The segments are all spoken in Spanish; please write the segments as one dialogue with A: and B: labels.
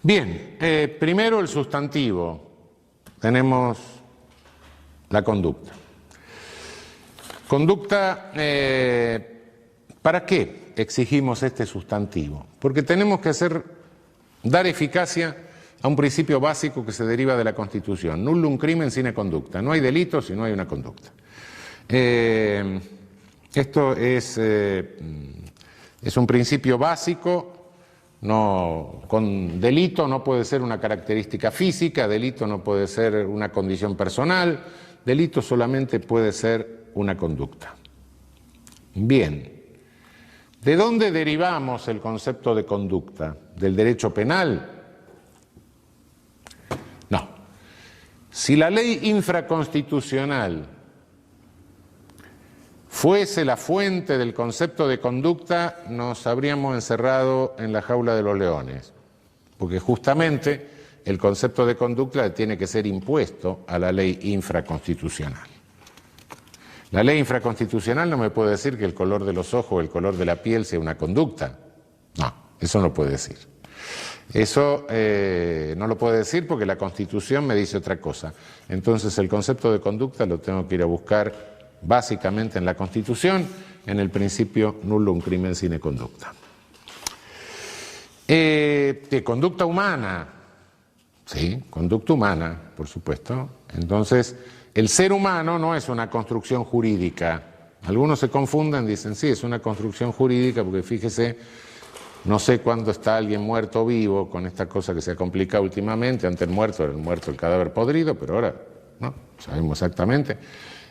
A: Bien, primero el sustantivo. Tenemos la conducta. Conducta, ¿para qué exigimos este sustantivo? Porque tenemos que dar eficacia a un principio básico que se deriva de la Constitución. Nullum crimen sine conducta. No hay delito si no hay una conducta. Esto es un principio básico. Con delito no puede ser una característica física, delito no puede ser una condición personal, delito solamente puede ser una conducta. Bien, ¿de dónde derivamos el concepto de conducta? ¿Del derecho penal? No. Si la ley infraconstitucional fuese la fuente del concepto de conducta, nos habríamos encerrado en la jaula de los leones, porque justamente el concepto de conducta tiene que ser impuesto a la ley infraconstitucional. La ley infraconstitucional no me puede decir que el color de los ojos o el color de la piel sea una conducta. No, eso no puede decir. Eso no lo puede decir porque la Constitución me dice otra cosa. Entonces el concepto de conducta lo tengo que ir a buscar básicamente en la Constitución, en el principio nullum crimen sine conducta. De conducta humana, sí, conducta humana, por supuesto. Entonces, el ser humano no es una construcción jurídica. Algunos se confunden, dicen, sí, es una construcción jurídica, porque fíjese, no sé cuándo está alguien muerto o vivo, con esta cosa que se ha complicado últimamente. Antes el muerto era el cadáver podrido, pero ahora no, sabemos exactamente.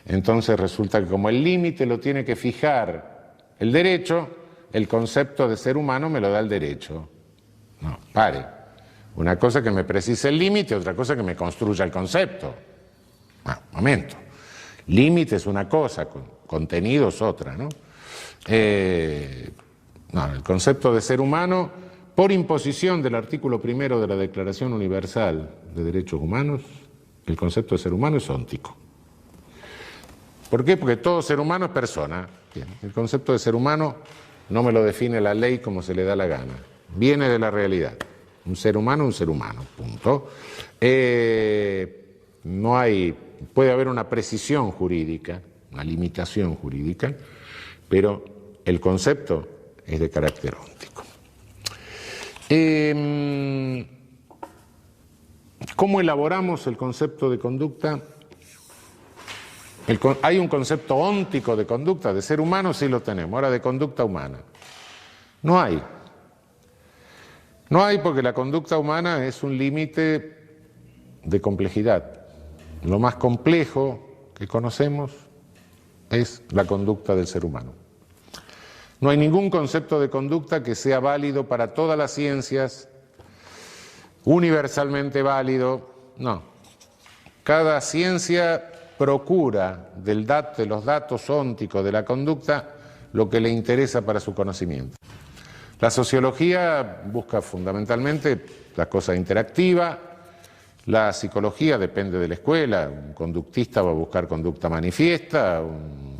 A: Entonces resulta que como el límite lo tiene que fijar el derecho, el concepto de ser humano me lo da el derecho. No, pare. Una cosa que me precise el límite, otra cosa que me construya el concepto. Momento. Límite es una cosa, contenido es otra, ¿no? El concepto de ser humano, por imposición del artículo 1 de la Declaración Universal de Derechos Humanos, el concepto de ser humano es óntico. ¿Por qué? Porque todo ser humano es persona. Bien, el concepto de ser humano no me lo define la ley como se le da la gana. Viene de la realidad. Un ser humano, punto. Puede haber una precisión jurídica, una limitación jurídica, pero el concepto es de carácter óntico. ¿Cómo elaboramos el concepto de conducta? Hay un concepto óntico de conducta, de ser humano sí lo tenemos, ahora de conducta humana. No hay. No hay porque la conducta humana es un límite de complejidad. Lo más complejo que conocemos es la conducta del ser humano. No hay ningún concepto de conducta que sea válido para todas las ciencias, universalmente válido, no. Cada ciencia procura de los datos ónticos de la conducta lo que le interesa para su conocimiento. La sociología busca fundamentalmente la cosa interactiva, la psicología depende de la escuela, un conductista va a buscar conducta manifiesta, un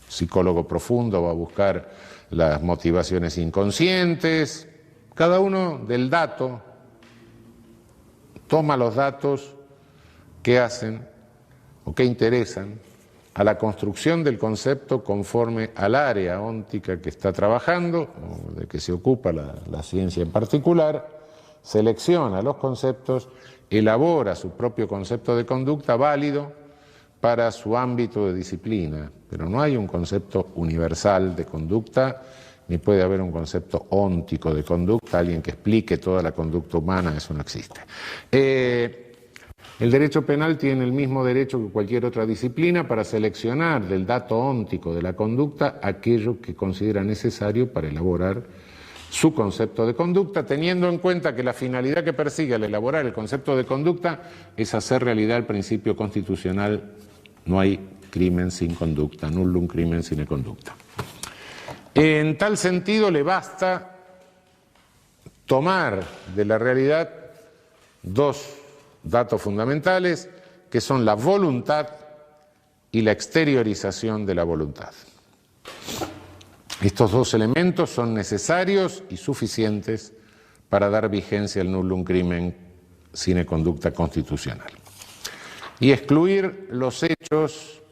A: psicólogo profundo va a buscar las motivaciones inconscientes, cada uno del dato toma los datos que hacen o que interesan a la construcción del concepto conforme al área óntica que está trabajando, o de que se ocupa la ciencia en particular, selecciona los conceptos, elabora su propio concepto de conducta válido para su ámbito de disciplina, pero no hay un concepto universal de conducta, ni puede haber un concepto óntico de conducta, alguien que explique toda la conducta humana, eso no existe. El derecho penal tiene el mismo derecho que cualquier otra disciplina para seleccionar del dato óntico de la conducta aquello que considera necesario para elaborar su concepto de conducta, teniendo en cuenta que la finalidad que persigue al elaborar el concepto de conducta es hacer realidad el principio constitucional: no hay crimen sin conducta, nullum crimen sine conducta. En tal sentido le basta tomar de la realidad dos datos fundamentales, que son la voluntad y la exteriorización de la voluntad. Estos dos elementos son necesarios y suficientes para dar vigencia al nullum crimen sine conducta constitucional. Y excluir los hechos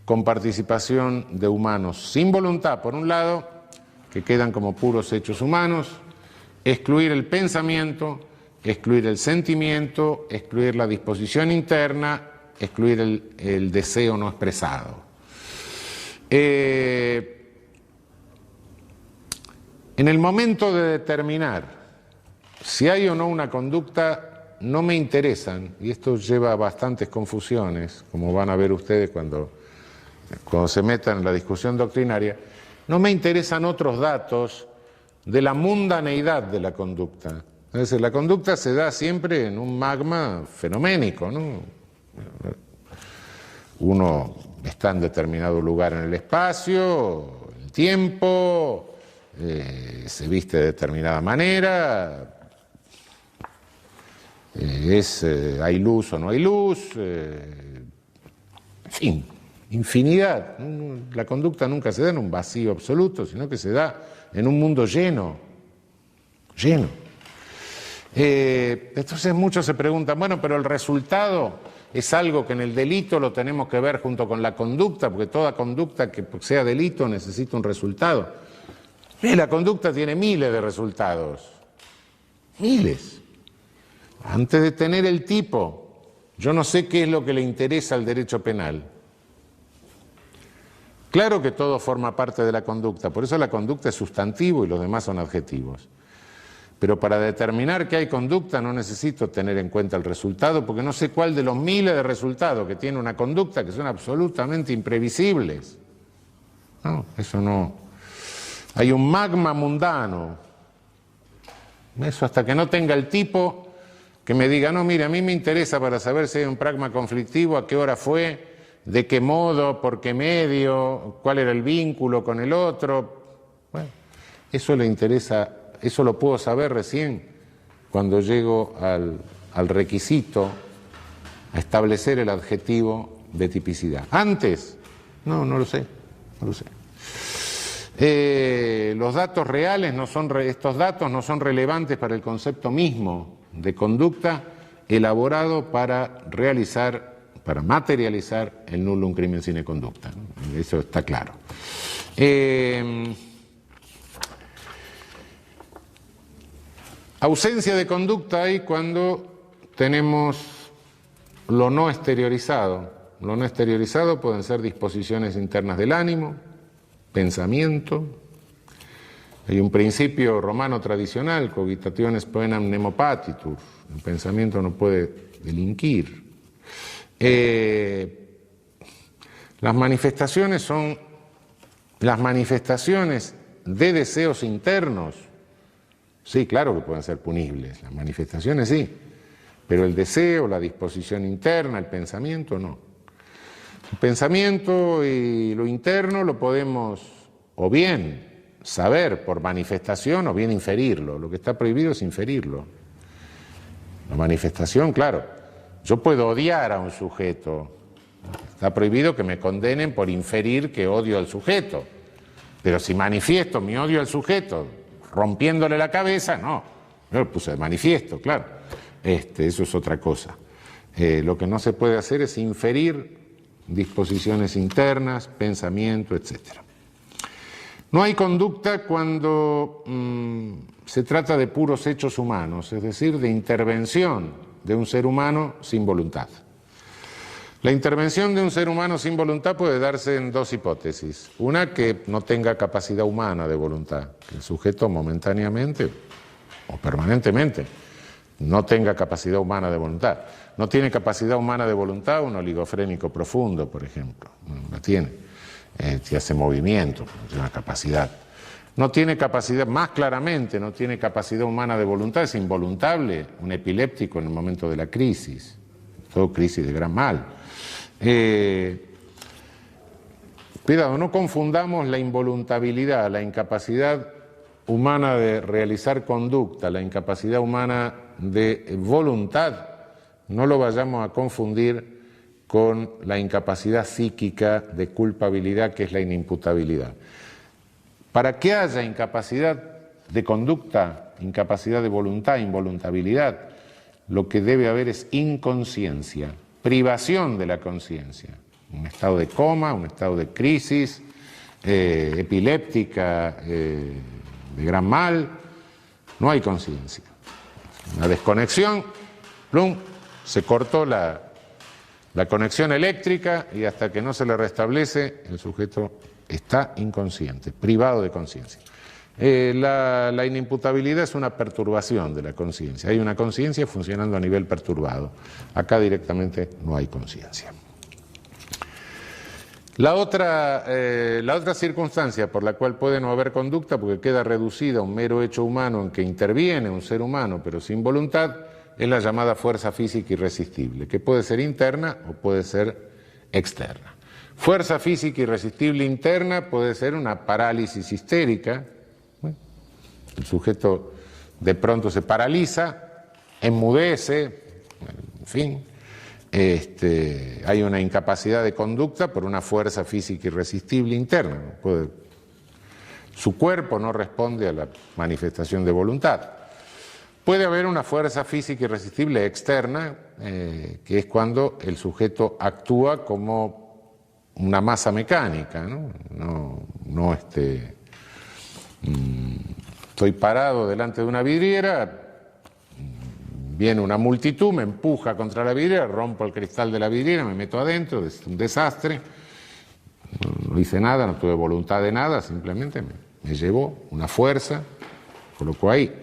A: con participación de humanos sin voluntad, por un lado, que quedan como puros hechos humanos, excluir el pensamiento, excluir el sentimiento, excluir la disposición interna, excluir el deseo no expresado. En el momento de determinar si hay o no una conducta, no me interesan, y esto lleva a bastantes confusiones, como van a ver ustedes cuando se metan en la discusión doctrinaria, no me interesan otros datos de la mundaneidad de la conducta. Es decir, la conducta se da siempre en un magma fenoménico, ¿no? Uno está en determinado lugar en el espacio, el tiempo, se viste de determinada manera, hay luz o no hay luz, en fin, infinidad. La conducta nunca se da en un vacío absoluto, sino que se da en un mundo lleno. Entonces muchos se preguntan, bueno, pero el resultado es algo que en el delito lo tenemos que ver junto con la conducta, porque toda conducta que sea delito necesita un resultado. La conducta tiene miles de resultados, miles. Antes de tener el tipo, yo no sé qué es lo que le interesa al derecho penal. Claro que todo forma parte de la conducta, por eso la conducta es sustantivo y los demás son adjetivos. Pero para determinar que hay conducta no necesito tener en cuenta el resultado, porque no sé cuál de los miles de resultados que tiene una conducta que son absolutamente imprevisibles. No, eso no. Hay un magma mundano. Eso hasta que no tenga el tipo que me diga, no, mira, a mí me interesa para saber si hay un pragma conflictivo, a qué hora fue, de qué modo, por qué medio, cuál era el vínculo con el otro. Bueno, eso le interesa. Eso lo puedo saber recién cuando llego al requisito, a establecer el adjetivo de tipicidad. Antes, no lo sé. Los datos reales estos datos no son relevantes para el concepto mismo de conducta elaborado para materializar el nullum crimen sine conducta. Eso está claro. Ausencia de conducta hay cuando tenemos lo no exteriorizado. Lo no exteriorizado pueden ser disposiciones internas del ánimo, pensamiento. Hay un principio romano tradicional, cogitationes poenam nemo patitur. El pensamiento no puede delinquir. Las manifestaciones son las manifestaciones de deseos internos. Sí, claro que pueden ser punibles, las manifestaciones sí, pero el deseo, la disposición interna, el pensamiento no. El pensamiento y lo interno lo podemos o bien saber por manifestación o bien inferirlo. Lo que está prohibido es inferirlo. La manifestación, claro, yo puedo odiar a un sujeto, está prohibido que me condenen por inferir que odio al sujeto, pero si manifiesto mi odio al sujeto rompiéndole la cabeza, no, yo lo puse de manifiesto, claro, eso es otra cosa. Lo que no se puede hacer es inferir disposiciones internas, pensamiento, etc. No hay conducta cuando se trata de puros hechos humanos, es decir, de intervención de un ser humano sin voluntad. La intervención de un ser humano sin voluntad puede darse en dos hipótesis. Una, que no tenga capacidad humana de voluntad, que el sujeto momentáneamente o permanentemente no tenga capacidad humana de voluntad. No tiene capacidad humana de voluntad un oligofrénico profundo, por ejemplo. No la tiene. Si hace movimiento, tiene una capacidad. No tiene capacidad, más claramente, no tiene capacidad humana de voluntad, es involuntable, un epiléptico en el momento de la crisis. Todo crisis de gran mal. Cuidado, no confundamos la involuntabilidad, la incapacidad humana de realizar conducta, la incapacidad humana de voluntad, no lo vayamos a confundir con la incapacidad psíquica de culpabilidad, que es la inimputabilidad. Para que haya incapacidad de conducta, incapacidad de voluntad, involuntabilidad, lo que debe haber es inconsciencia, privación de la conciencia, un estado de coma, un estado de crisis epiléptica, de gran mal, no hay conciencia. Una desconexión, plum, se cortó la conexión eléctrica y hasta que no se le restablece, el sujeto está inconsciente, privado de conciencia. La inimputabilidad es una perturbación de la conciencia. Hay una conciencia funcionando a nivel perturbado. Acá directamente no hay conciencia. La otra circunstancia por la cual puede no haber conducta, porque queda reducida a un mero hecho humano en que interviene un ser humano pero sin voluntad, es la llamada fuerza física irresistible, que puede ser interna o puede ser externa. Fuerza física irresistible interna puede ser una parálisis histérica. El sujeto de pronto se paraliza, enmudece, en fin. Hay una incapacidad de conducta por una fuerza física irresistible interna. Su cuerpo no responde a la manifestación de voluntad. Puede haber una fuerza física irresistible externa, que es cuando el sujeto actúa como una masa mecánica, ¿no? Estoy parado delante de una vidriera, viene una multitud, me empuja contra la vidriera, rompo el cristal de la vidriera, me meto adentro, es un desastre, no hice nada, no tuve voluntad de nada, simplemente me llevó una fuerza, colocó ahí.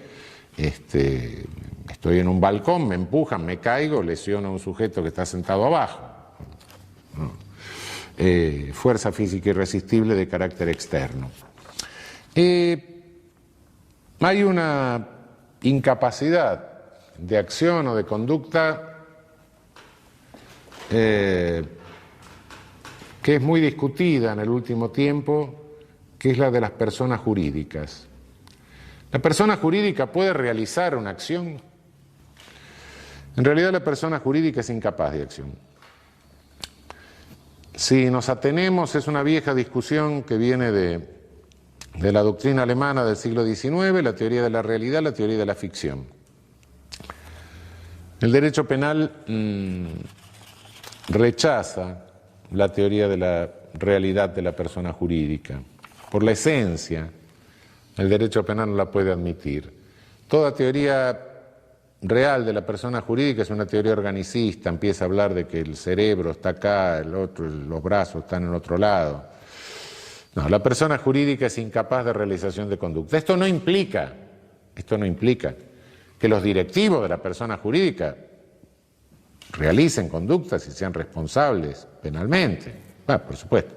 A: Estoy en un balcón, me empujan, me caigo, lesiono a un sujeto que está sentado abajo. Fuerza física irresistible de carácter externo. Hay una incapacidad de acción o de conducta que es muy discutida en el último tiempo, que es la de las personas jurídicas. ¿La persona jurídica puede realizar una acción? En realidad la persona jurídica es incapaz de acción. Si nos atenemos, es una vieja discusión que viene de la doctrina alemana del siglo XIX, la teoría de la realidad, la teoría de la ficción. El derecho penal rechaza la teoría de la realidad de la persona jurídica. Por la esencia, el derecho penal no la puede admitir. Toda teoría real de la persona jurídica es una teoría organicista, empieza a hablar de que el cerebro está acá, los brazos están en otro lado. No, la persona jurídica es incapaz de realización de conducta. Esto no implica que los directivos de la persona jurídica realicen conductas y sean responsables penalmente. Por supuesto.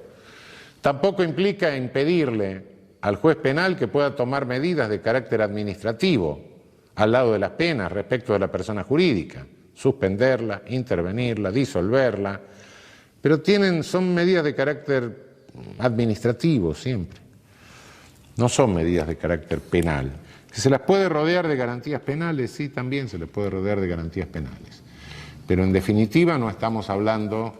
A: Tampoco implica impedirle al juez penal que pueda tomar medidas de carácter administrativo al lado de las penas respecto de la persona jurídica, suspenderla, intervenirla, disolverla, pero son medidas de carácter administrativo siempre, no son medidas de carácter penal. ¿Se las puede rodear de garantías penales? Sí, también se les puede rodear de garantías penales, pero en definitiva no estamos hablando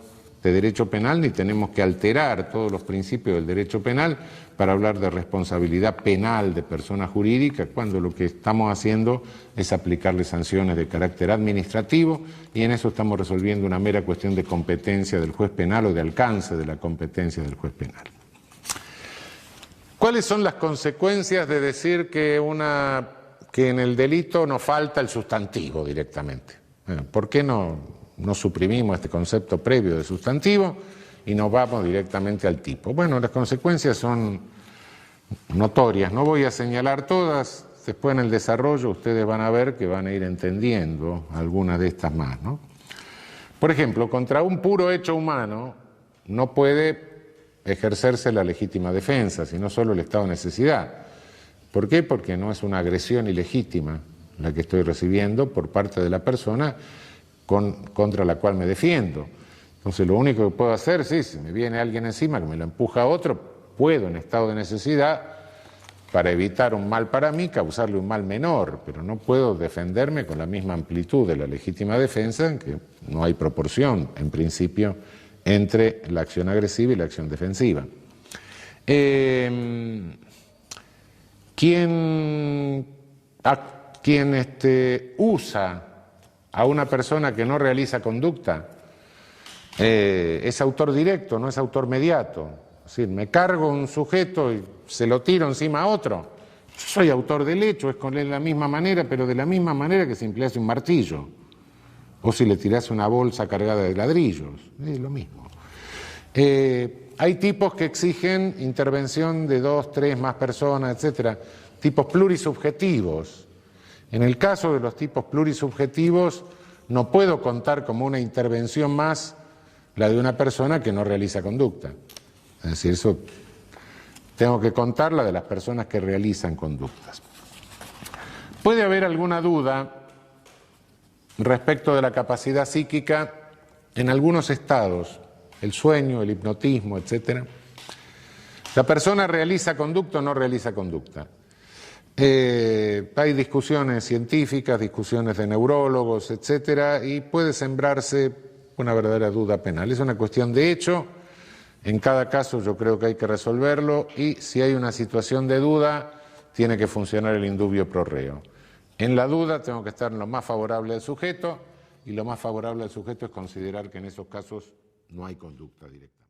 A: de derecho penal ni tenemos que alterar todos los principios del derecho penal para hablar de responsabilidad penal de persona jurídica, cuando lo que estamos haciendo es aplicarle sanciones de carácter administrativo y en eso estamos resolviendo una mera cuestión de competencia del juez penal o de alcance de la competencia del juez penal. ¿Cuáles son las consecuencias de decir que en el delito nos falta el sustantivo directamente? ¿Por qué no suprimimos este concepto previo de sustantivo y nos vamos directamente al tipo? Bueno, las consecuencias son notorias, no voy a señalar todas, después en el desarrollo ustedes van a ver que van a ir entendiendo algunas de estas más, ¿no? Por ejemplo, contra un puro hecho humano no puede ejercerse la legítima defensa, sino solo el estado de necesidad. ¿Por qué? Porque no es una agresión ilegítima la que estoy recibiendo por parte de la persona contra la cual me defiendo. Entonces lo único que puedo hacer, sí, si me viene alguien encima que me lo empuja a otro, puedo en estado de necesidad, para evitar un mal para mí, causarle un mal menor, pero no puedo defenderme con la misma amplitud de la legítima defensa, en que no hay proporción, en principio, entre la acción agresiva y la acción defensiva. ¿Quién A quien usa a una persona que no realiza conducta es autor directo, no es autor mediato. Es decir, me cargo un sujeto y se lo tiro encima a otro. Yo soy autor del hecho, es con él de la misma manera, pero de la misma manera que si emplease un martillo o si le tirase una bolsa cargada de ladrillos, es lo mismo. Hay tipos que exigen intervención de 2, 3 más personas, etcétera, tipos plurisubjetivos. En el caso de los tipos plurisubjetivos, no puedo contar como una intervención más la de una persona que no realiza conducta. Es decir, eso tengo que contar la de las personas que realizan conductas. Puede haber alguna duda respecto de la capacidad psíquica en algunos estados, el sueño, el hipnotismo, etcétera. ¿La persona realiza conducta o no realiza conducta? Hay discusiones científicas, discusiones de neurólogos, etcétera, y puede sembrarse una verdadera duda penal. Es una cuestión de hecho, en cada caso yo creo que hay que resolverlo, y si hay una situación de duda, tiene que funcionar el indubio pro reo. En la duda tengo que estar en lo más favorable al sujeto, y lo más favorable al sujeto es considerar que en esos casos no hay conducta directa.